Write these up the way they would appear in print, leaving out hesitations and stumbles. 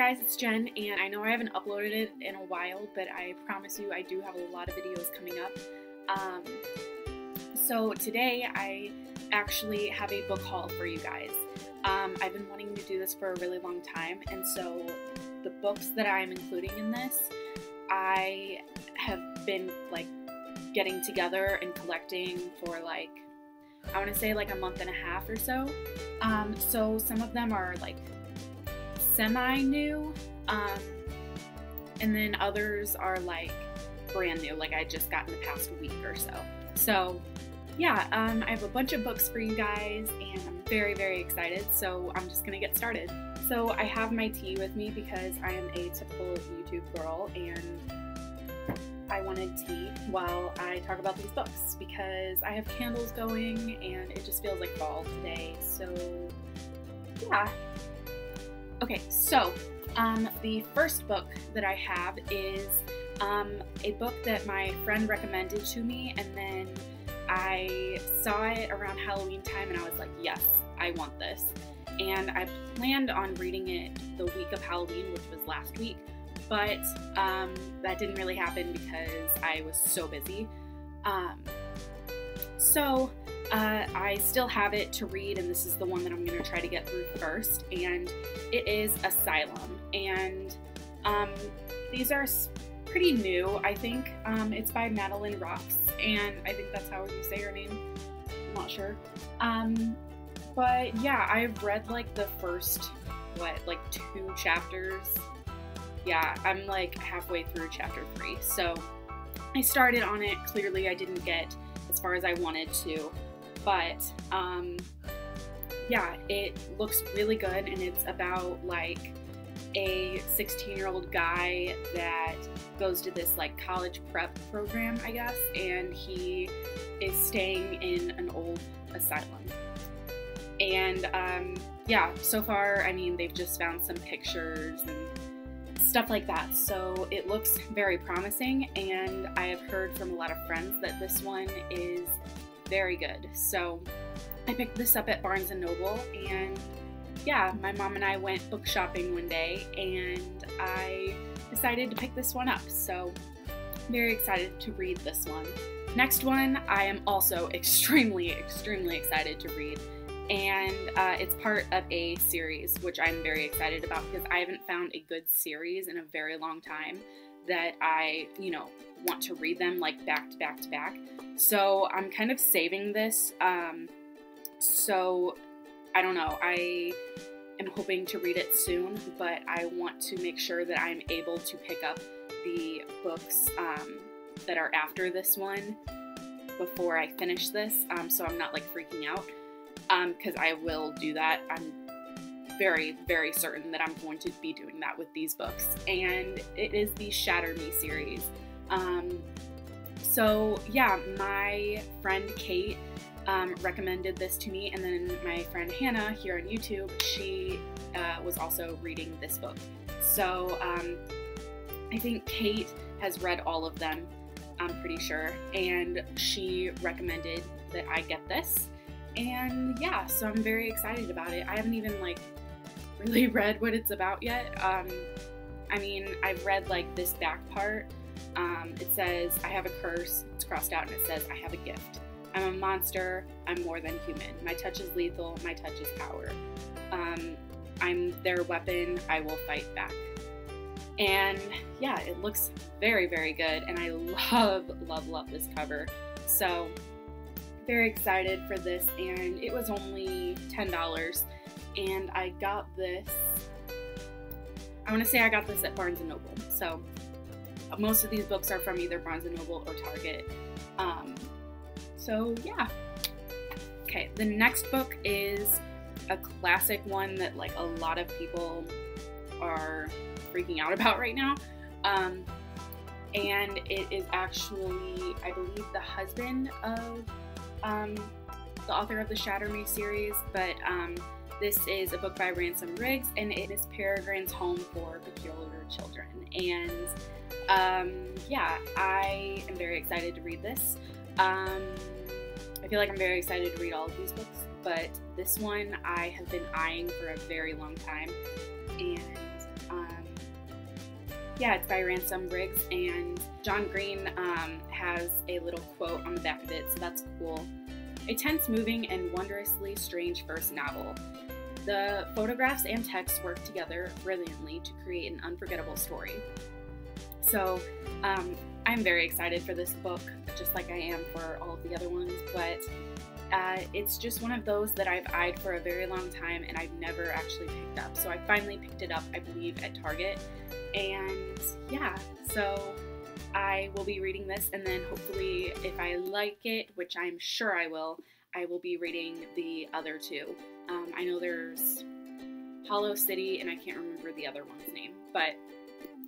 guys, it's Jen, and I know I haven't uploaded it in a while, but I promise you I do have a lot of videos coming up. So today I actually have a book haul for you guys. I've been wanting to do this for a really long time, and so the books that I'm including in this, I have been like getting together and collecting for like, I want to say like a month and a half or so. So some of them are like semi-new, and then others are like brand new, like I just got in the past week or so. So yeah, I have a bunch of books for you guys, and I'm very, very excited, so I'm just gonna get started. So I have my tea with me because I am a typical YouTube girl, and I wanted tea while I talk about these books because I have candles going and it just feels like fall today, so yeah. Okay, so the first book that I have is a book that my friend recommended to me, and then I saw it around Halloween time and I was like, yes, I want this. And I planned on reading it the week of Halloween, which was last week, but that didn't really happen because I was so busy. I still have it to read, and this is the one that I'm going to try to get through first, and it is Asylum. And these are pretty new, I think. It's by Madeline Rocks, and I think that's how you say her name. I'm not sure. But yeah, I've read like the first, like 2 chapters. Yeah, I'm like halfway through chapter 3. So I started on it. Clearly I didn't get as far as I wanted to, but yeah, it looks really good, and it's about like a 16-year-old guy that goes to this like college prep program, I guess, and he is staying in an old asylum. And yeah, so far, I mean, they've just found some pictures and stuff like that, so it looks very promising, and I have heard from a lot of friends that this one is very good. So I picked this up at Barnes & Noble, and yeah, my mom and I went book shopping one day, and I decided to pick this one up, so very excited to read this one. Next one I am also extremely excited to read, and it's part of a series, which I'm very excited about because I haven't found a good series in a very long time that I, want to read them like back to back to back. So I'm kind of saving this, so I don't know, I am hoping to read it soon, but I want to make sure that I'm able to pick up the books that are after this one before I finish this, so I'm not like freaking out, because I will do that. I'm very, very certain that I'm going to be doing that with these books, and it is the Shatter Me series. So yeah, my friend Kate recommended this to me, and then my friend Hannah here on YouTube, she was also reading this book. So I think Kate has read all of them, I'm pretty sure, and she recommended that I get this, and yeah, so I'm very excited about it. I haven't even like really read what it's about yet. I mean, I've read like this back part. It says, I have a curse, it's crossed out, and it says, I have a gift. I'm a monster, I'm more than human. My touch is lethal, my touch is power. I'm their weapon, I will fight back. And yeah, it looks very, very good, and I love this cover. So, very excited for this, and it was only $10, and I got this, I want to say I got this at Barnes & Noble. So, most of these books are from either Barnes & Noble or Target. So yeah. Okay, the next book is a classic one that like a lot of people are freaking out about right now. And it is actually, I believe, the husband of the author of the Shatter Me series, but this is a book by Ransom Riggs, and it is Peregrine's Home for Peculiar Children. And yeah, I am very excited to read this. I feel like I'm very excited to read all of these books, but this one I have been eyeing for a very long time, and yeah, it's by Ransom Briggs, and John Green has a little quote on the back of it, so that's cool. A tense, moving, and wondrously strange first novel. The photographs and text work together brilliantly to create an unforgettable story. So I'm very excited for this book, just like I am for all of the other ones, but it's just one of those that I've eyed for a very long time and I've never actually picked up. So I finally picked it up, I believe, at Target. And yeah, so I will be reading this, and then hopefully if I like it, which I'm sure I will be reading the other two. I know there's Hollow City, and I can't remember the other one's name, but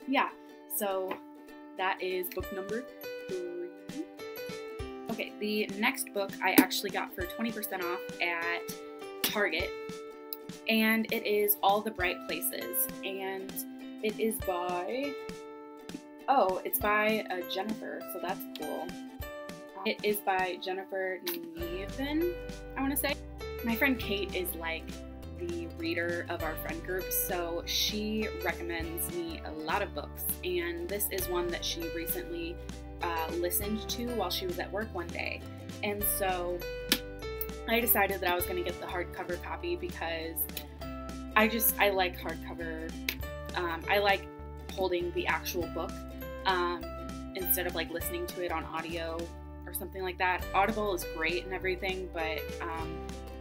yeah, so that is book number 3. Okay, the next book I actually got for 20% off at Target, and it is All the Bright Places, and it is by, it's by Jennifer, so that's cool. It is by Jennifer Neven, I want to say. My friend Kate is like the reader of our friend group, so she recommends me a lot of books, and this is one that she recently listened to while she was at work one day. And so I decided that I was going to get the hardcover copy because I like hardcover. I like holding the actual book instead of like listening to it on audio or something like that. Audible is great and everything, but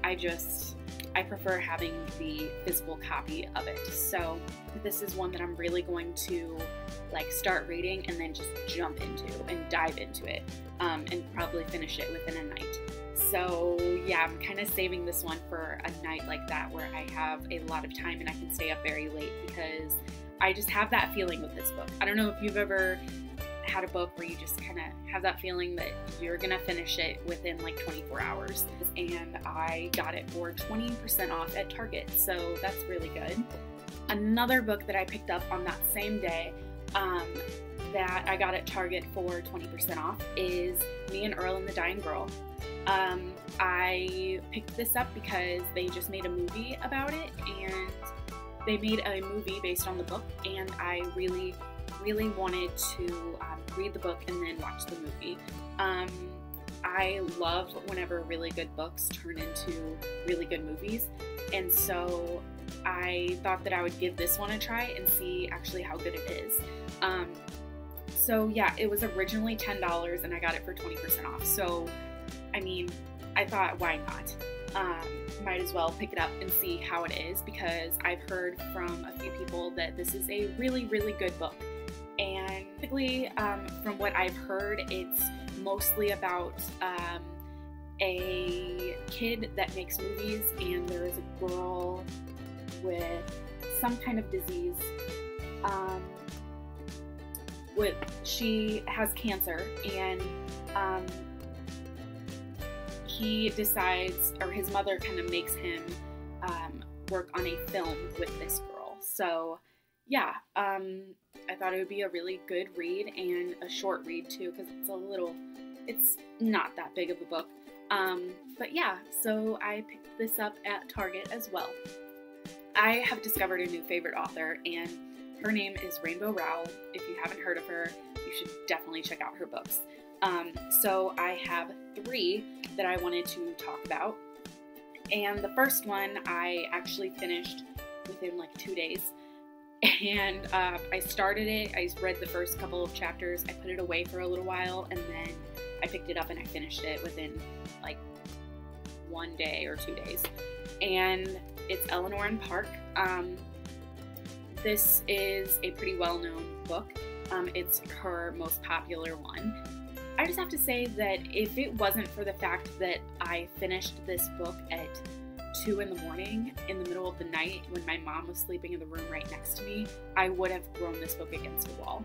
I prefer having the physical copy of it. So this is one that I'm really going to like start reading and then just jump into and dive into it and probably finish it within a night. So yeah, I'm kind of saving this one for a night like that where I have a lot of time and I can stay up very late, because I just have that feeling with this book. I don't know if you've ever had a book where you just kind of have that feeling that you're gonna finish it within like 24 hours. And I got it for 20% off at Target, so that's really good. Another book that I picked up on that same day that I got at Target for 20% off is Me and Earl and the Dying Girl. I picked this up because they just made a movie about it, and they made a movie based on the book, and I really wanted to read the book and then watch the movie. I love whenever really good books turn into really good movies, and so I thought that I would give this one a try and see actually how good it is. So yeah, it was originally $10 and I got it for 20% off. So I mean, I thought, why not? Might as well pick it up and see how it is, because I've heard from a few people that this is a really good book. And basically, from what I've heard, it's mostly about a kid that makes movies, and there is a girl with some kind of disease. She has cancer, and he decides, or his mother kind of makes him work on a film with this girl. So yeah, I thought it would be a really good read, and a short read too, because it's not that big of a book. But yeah, so I picked this up at Target as well. I have discovered a new favorite author, and her name is Rainbow Rowell. If you haven't heard of her, you should definitely check out her books. So I have 3 that I wanted to talk about. And the first one I actually finished within like 2 days. And I started it, I read the first couple of chapters, I put it away for a little while, and then I picked it up and I finished it within like 1 day or 2 days. And it's Eleanor Park. This is a pretty well-known book. It's her most popular one. I just have to say that if it wasn't for the fact that I finished this book at 2 in the morning in the middle of the night when my mom was sleeping in the room right next to me, I would have thrown this book against a wall.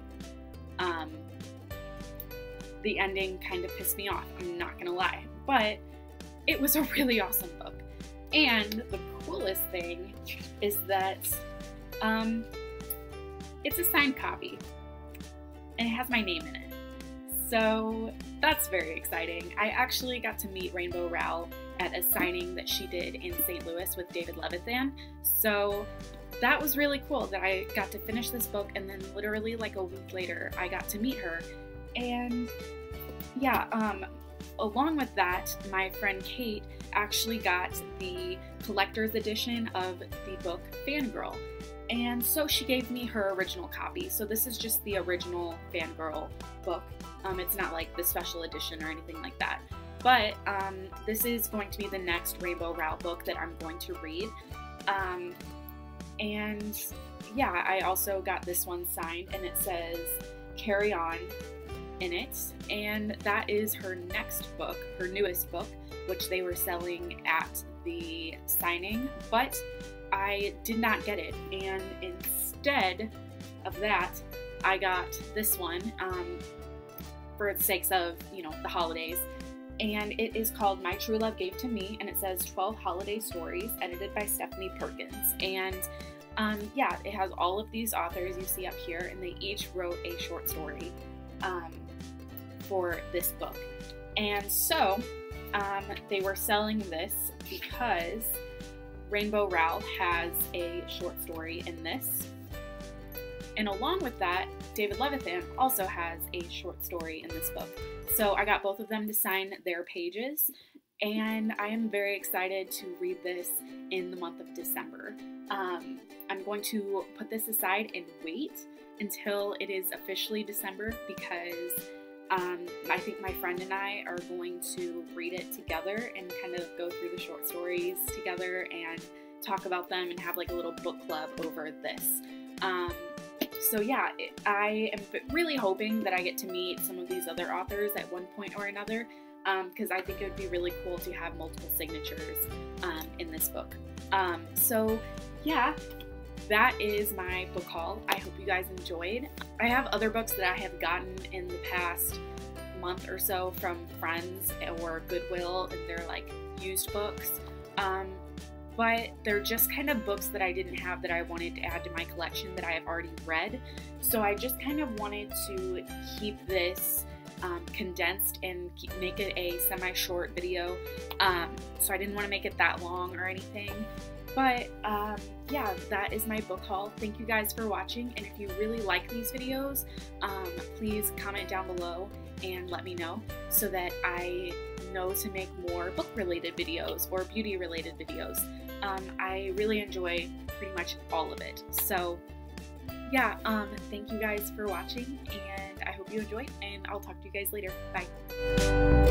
The ending kind of pissed me off, I'm not gonna lie, but it was a really awesome book. And the coolest thing is that it's a signed copy, and it has my name in it. So that's very exciting. I actually got to meet Rainbow Rowell at a signing that she did in St. Louis with David Levithan. So that was really cool that I got to finish this book, and then literally like a week later I got to meet her. And yeah, along with that, my friend Kate actually got the collector's edition of the book Fangirl, and so she gave me her original copy. So this is just the original Fangirl book. It's not like the special edition or anything like that. But this is going to be the next Rowell book that I'm going to read. And yeah, I also got this one signed, and it says "Carry On" in it, and that is her next book, her newest book, which they were selling at the signing, but I did not get it, and instead of that, I got this one for the sakes of, you know, the holidays. And it is called My True Love Gave to Me, and it says 12 Holiday Stories, edited by Stephanie Perkins. And yeah, it has all of these authors you see up here, and they each wrote a short story for this book. And so they were selling this because Rowell has a short story in this. And along with that, David Levithan also has a short story in this book. So I got both of them to sign their pages, and I am very excited to read this in the month of December. I'm going to put this aside and wait until it is officially December, because I think my friend and I are going to read it together and kind of go through the short stories together and talk about them and have like a little book club over this. So yeah, I am really hoping that I get to meet some of these other authors at one point or another, because I think it would be really cool to have multiple signatures in this book. So yeah, that is my book haul. I hope you guys enjoyed. I have other books that I have gotten in the past month or so from friends or Goodwill, and they're like used books. But they're just kind of books that I didn't have that I wanted to add to my collection that I have already read. So I just kind of wanted to keep this condensed and make it a semi-short video. So I didn't want to make it that long or anything. But yeah, that is my book haul. Thank you guys for watching, and if you really like these videos, please comment down below and let me know so that I know to make more book-related videos or beauty-related videos. I really enjoy pretty much all of it. So yeah, thank you guys for watching, and I hope you enjoyed, and I'll talk to you guys later. Bye.